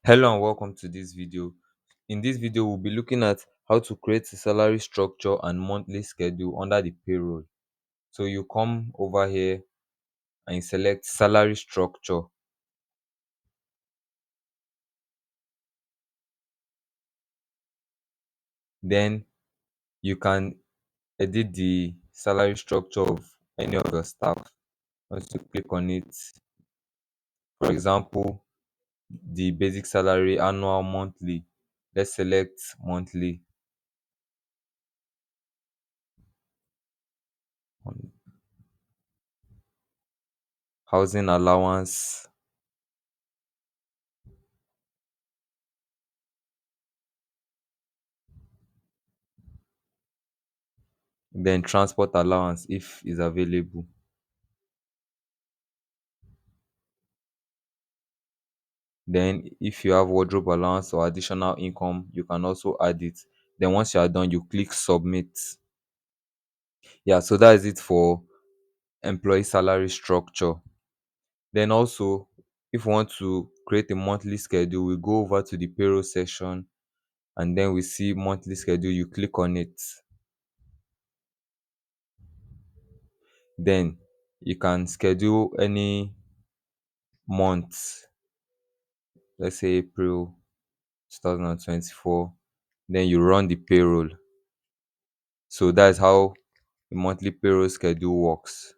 Hello and welcome to this video. In this video, we'll be looking at how to create a salary structure and monthly schedule under the payroll. So you come over here and you select salary structure. Then you can edit the salary structure of any of your staff. Once you click on it, for example, the basic salary, annual, monthly. Let's select monthly. Housing allowance, then transport allowance if is available. Then if you have wardrobe allowance or additional income, you can also add it. Then once you are done, you click submit. Yeah, so that is it for employee salary structure. Then also, if we want to create a monthly schedule, we go over to the payroll section and then we see monthly schedule. You click on it. Then you can schedule any month, let's say April 2024. Then you run the payroll. So that's how the monthly payroll schedule works.